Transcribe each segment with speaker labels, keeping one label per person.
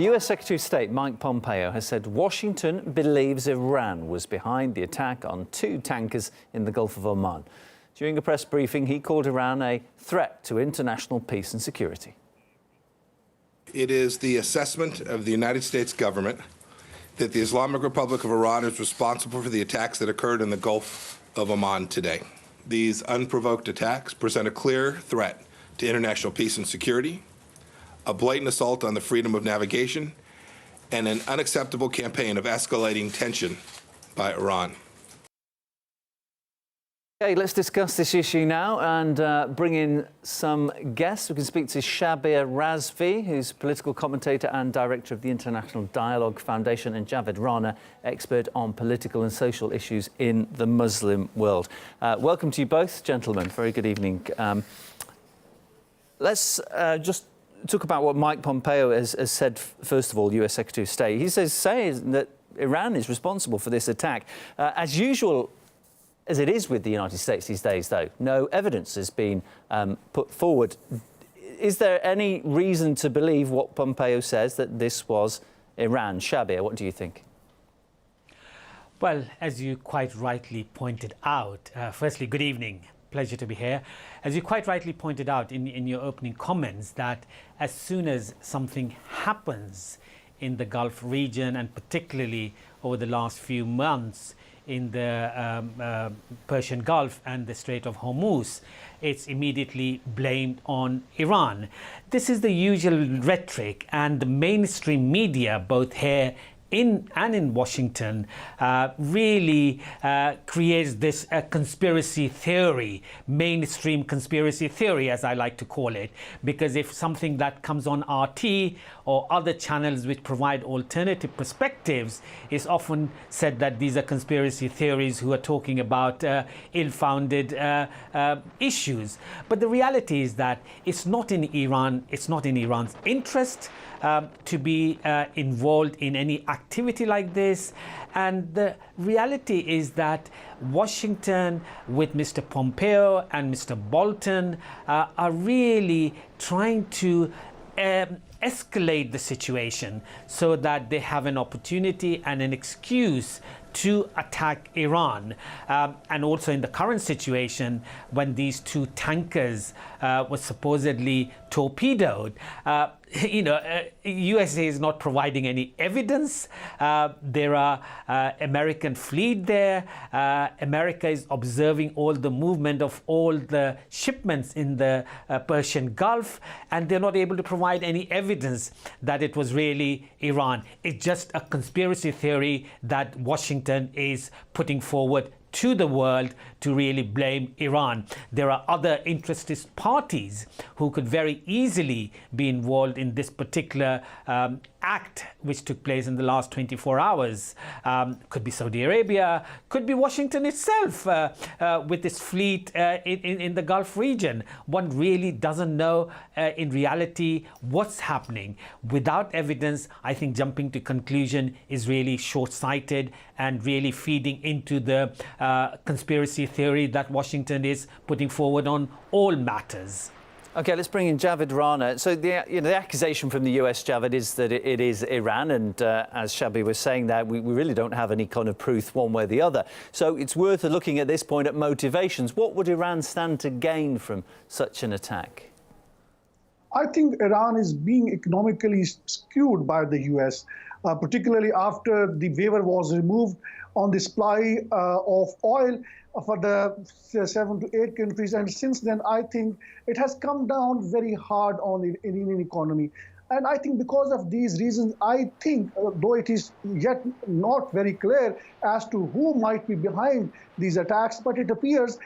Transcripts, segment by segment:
Speaker 1: The US Secretary of State, Mike Pompeo, has said Washington believes Iran was behind the attack on two tankers in the Gulf of Oman. During a press briefing, he called Iran a threat to international peace and security.
Speaker 2: It is the assessment of the United States government that the Islamic Republic of Iran is responsible for the attacks that occurred in the Gulf of Oman today. These unprovoked attacks present a clear threat to international peace and security, a blatant assault on the freedom of navigation, and an unacceptable campaign of escalating tension by Iran.
Speaker 1: Okay, let's discuss this issue now and bring in some guests. We can speak to Shabir Razvi, who's political commentator and director of the International Dialogue Foundation, and Javed Rana, expert on political and social issues in the Muslim world. Welcome to you both, gentlemen. Very good evening. Let's just talk about what Mike Pompeo has said, first of all, US Secretary of State. He says that Iran is responsible for this attack. As usual, as it is with the United States these days, though, no evidence has been put forward. Is there any reason to believe what Pompeo says, that this was Iran? Shabir, what do you think?
Speaker 3: Well, as you quite rightly pointed out, firstly, good evening. Pleasure to be here. As you quite rightly pointed out in your opening comments, that as soon as something happens in the Gulf region, and particularly over the last few months in the Persian Gulf and the Strait of Hormuz, it's immediately blamed on Iran. This is the usual rhetoric, and the mainstream media, both here in Washington, really creates this conspiracy theory, mainstream conspiracy theory, as I like to call it, because if something that comes on RT or other channels which provide alternative perspectives, it's often said that these are conspiracy theories who are talking about ill-founded issues. But the reality is that it's not in Iran's interest to be involved in any activity like this. And the reality is that Washington, with Mr. Pompeo and Mr. Bolton, are really trying to escalate the situation so that they have an opportunity and an excuse to attack Iran. And also in the current situation, when these two tankers were supposedly torpedoed, USA is not providing any evidence. There are American fleet there. America is observing all the movement of all the shipments in the Persian Gulf, and they're not able to provide any evidence that it was really Iran. It's just a conspiracy theory that Washington is putting forward to the world to really blame Iran. There are other interested parties who could very easily be involved in this particular act which took place in the last 24 hours. Could be Saudi Arabia, could be Washington itself with its fleet in the Gulf region. One really doesn't know in reality what's happening. Without evidence, I think jumping to conclusion is really short-sighted and really feeding into the conspiracy theory that Washington is putting forward on all matters.
Speaker 1: OK, let's bring in Javed Rana. So the accusation from the US, Javed, is that it is Iran. And as Shabir was saying there, we really don't have any kind of proof one way or the other. So it's worth looking at this point at motivations. What would Iran stand to gain from such an attack?
Speaker 4: I think Iran is being economically skewed by the US, particularly after the waiver was removed on the supply of oil for the 7 to 8 countries. And since then, I think it has come down very hard on the Iranian economy. And I think because of these reasons, I think, though it is yet not very clear as to who might be behind these attacks, but it appears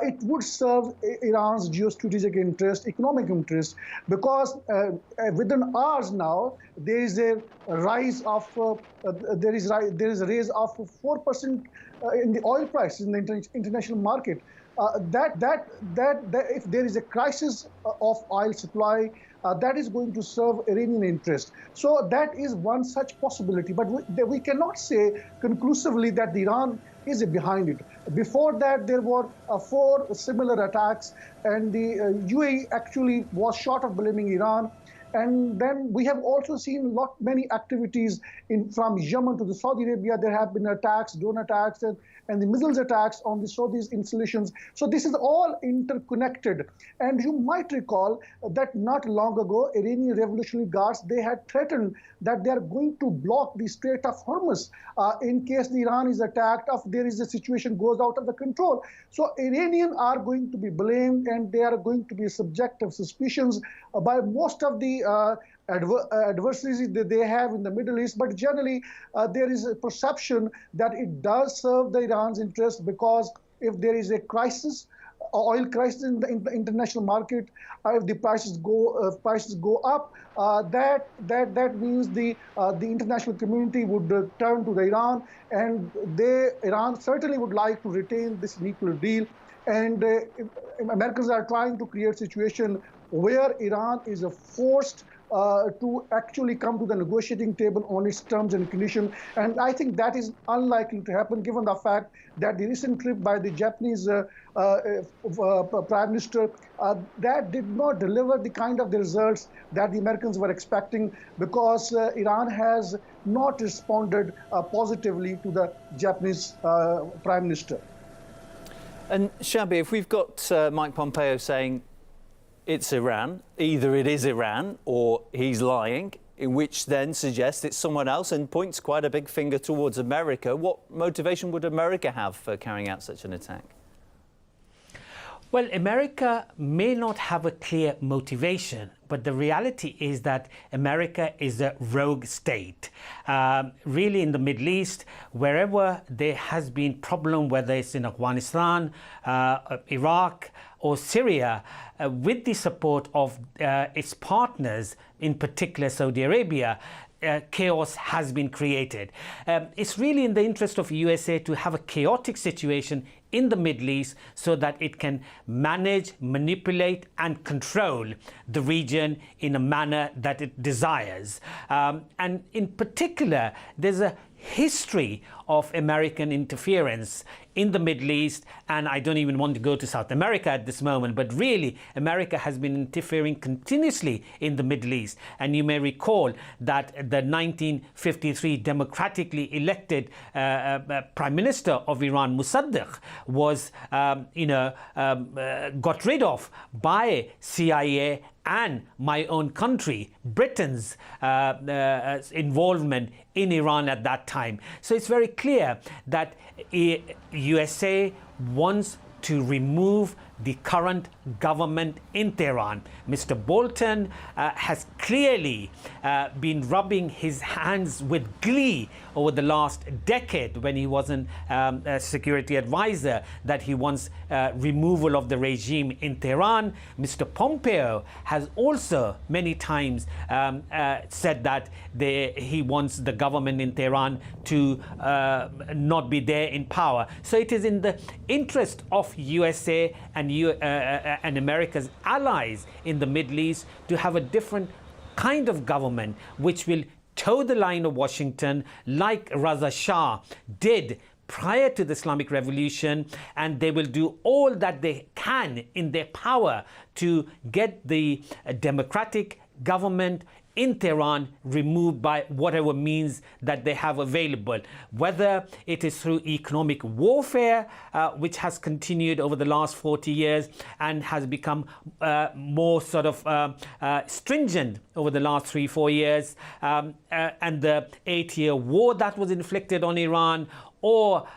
Speaker 4: it would serve Iran's geostrategic interest, economic interest, because within hours now, there is a rise of there is a raise of 4% in the oil prices in the international market. That if there is a crisis of oil supply, that is going to serve Iranian interest. So that is one such possibility. But we cannot say conclusively that Iran is behind it. Before that, there were 4 similar attacks, and the UAE actually was short of blaming Iran. And then we have also seen many activities from Yemen to the Saudi Arabia. There have been attacks, drone attacks, and the missiles attacks on the Saudi's installations. So this is all interconnected. And you might recall that not long ago, Iranian Revolutionary Guards, they had threatened that they are going to block the Strait of Hormuz in case the Iran is attacked, if there is a situation goes out of the control. So Iranians are going to be blamed, and they are going to be subject of suspicions by most of the adversaries that they have in the Middle East. But generally, there is a perception that it does serve the Iran's interest, because if there is a crisis, oil crisis in the international market, if the prices go up, that means the international community would turn to Iran, and Iran certainly would like to retain this nuclear deal. And Americans are trying to create a situation where Iran is forced to actually come to the negotiating table on its terms and conditions. And I think that is unlikely to happen, given the fact that the recent trip by the Japanese Prime Minister, that did not deliver the kind of the results that the Americans were expecting, because Iran has not responded positively to the Japanese Prime Minister.
Speaker 1: And Shabi, if we've got Mike Pompeo saying it's Iran, either it is Iran or he's lying, in which then suggests it's someone else and points quite a big finger towards America, what motivation would America have for carrying out such an attack?
Speaker 3: Well, America may not have a clear motivation, but the reality is that America is a rogue state. Really, in the Middle East, wherever there has been problem, whether it's in Afghanistan, Iraq, or Syria, with the support of its partners, in particular Saudi Arabia, chaos has been created. It's really in the interest of USA to have a chaotic situation in the Middle East so that it can manage, manipulate and control the region in a manner that it desires. And in particular, there's a history of American interference in the Middle East, and I don't even want to go to South America at this moment, but really America has been interfering continuously in the Middle East. And you may recall that the 1953 democratically elected Prime Minister of Iran, Mossadegh, was got rid of by CIA and my own country, Britain's involvement in Iran at that time. So it's very clear that USA wants to remove the current government in Tehran. Mr. Bolton has clearly been rubbing his hands with glee over the last decade when he wasn't a security advisor, that he wants removal of the regime in Tehran. Mr. Pompeo has also many times said that he wants the government in Tehran to not be there in power. So it is in the interest of USA and America's allies in the Middle East to have a different kind of government which will toe the line of Washington, like Reza Shah did prior to the Islamic Revolution, and they will do all that they can in their power to get the democratic government in Tehran removed by whatever means that they have available, whether it is through economic warfare, which has continued over the last 40 years and has become more sort of stringent over the last 3-4 years, and the 8-year war that was inflicted on Iran, or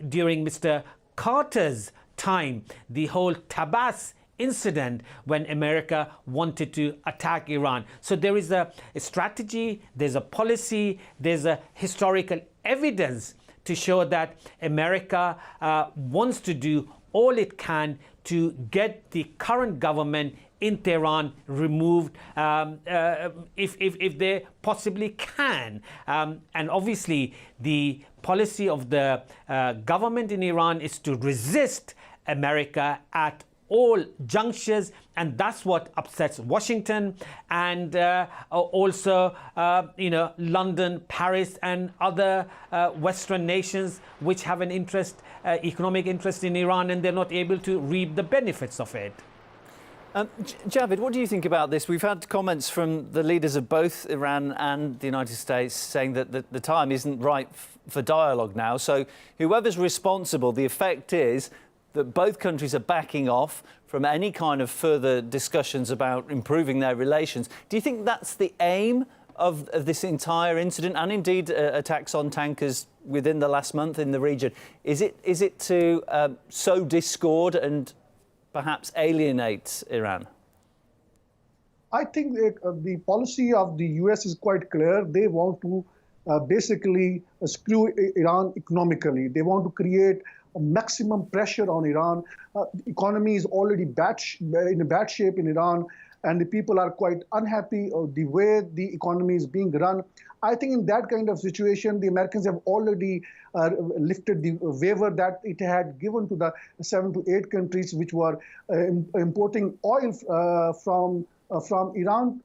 Speaker 3: during Mr. Carter's time, the whole Tabas incident when America wanted to attack Iran. So there is a strategy, there's a policy, there's a historical evidence to show that America wants to do all it can to get the current government in Tehran removed if they possibly can. And obviously the policy of the government in Iran is to resist America at all junctures, and that's what upsets Washington and also London, Paris and other Western nations which have an interest, economic interest in Iran, and they're not able to reap the benefits of it.
Speaker 1: Javid, what do you think about this? We've had comments from the leaders of both Iran and the United States saying that the time isn't right for dialogue now. So whoever's responsible, the effect is that both countries are backing off from any kind of further discussions about improving their relations. Do you think that's the aim of this entire incident, and indeed attacks on tankers within the last month in the region? Is it to sow discord and perhaps alienate Iran?
Speaker 4: I think the policy of the US is quite clear. They want to basically screw Iran economically. They want to create a maximum pressure on Iran. The economy is already in a bad shape in Iran, and the people are quite unhappy of the way the economy is being run. I think in that kind of situation, the Americans have already lifted the waiver that it had given to the 7 to 8 countries which were importing oil from Iran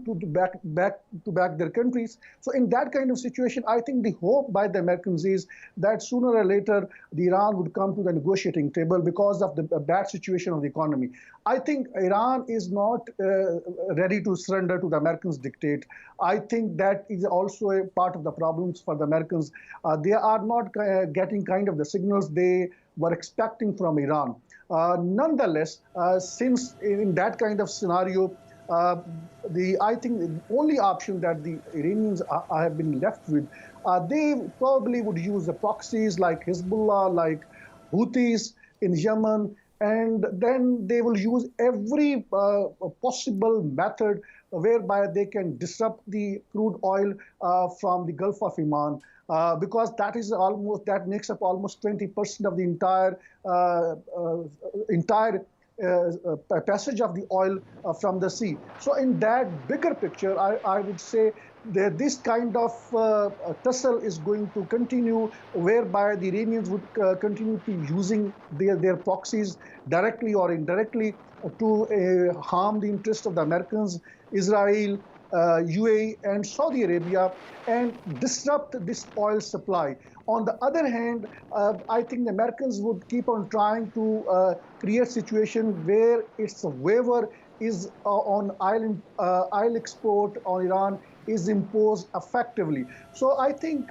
Speaker 4: to back their countries. So in that kind of situation, I think the hope by the Americans is that sooner or later, the Iran would come to the negotiating table because of the bad situation of the economy. I think Iran is not ready to surrender to the Americans' dictate. I think that is also a part of the problems for the Americans. They are not getting kind of the signals they were expecting from Iran. Nonetheless, since in that kind of scenario, I think the only option that the Iranians have been left with, they probably would use the proxies like Hezbollah, like Houthis in Yemen, and then they will use every possible method whereby they can disrupt the crude oil from the Gulf of Oman. Because that makes up almost 20% of the entire passage of the oil from the sea. So in that bigger picture, I would say that this kind of tussle is going to continue, whereby the Iranians would continue to using their proxies directly or indirectly to harm the interest of the Americans, Israel, UAE and Saudi Arabia, and disrupt this oil supply. On the other hand, I think the Americans would keep on trying to create a situation where its waiver is on oil export on Iran is imposed effectively. So I think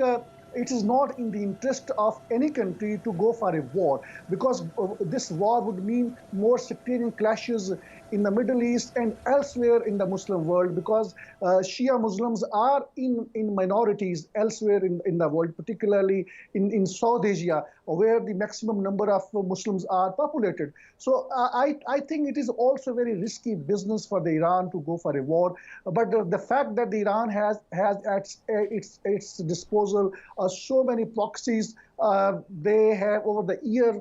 Speaker 4: it is not in the interest of any country to go for a war, because this war would mean more sectarian clashes in the Middle East and elsewhere in the Muslim world, because Shia Muslims are in minorities elsewhere in the world, particularly in South Asia, where the maximum number of Muslims are populated. So I think it is also very risky business for the Iran to go for a war. But the fact that the Iran has at its disposal so many proxies, they have over the year,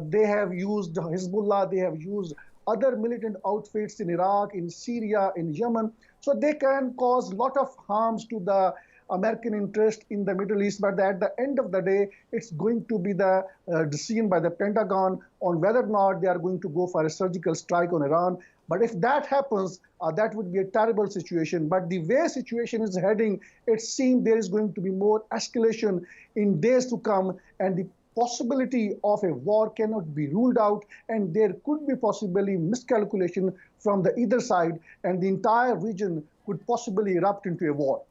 Speaker 4: they have used Hezbollah, they have used other militant outfits in Iraq, in Syria, in Yemen. So they can cause a lot of harms to the American interest in the Middle East. But at the end of the day, it's going to be the decision by the Pentagon on whether or not they are going to go for a surgical strike on Iran. But if that happens, that would be a terrible situation. But the way situation is heading, it seems there is going to be more escalation in days to come, and the possibility of a war cannot be ruled out, and there could be possibly miscalculation from the either side, and the entire region could possibly erupt into a war.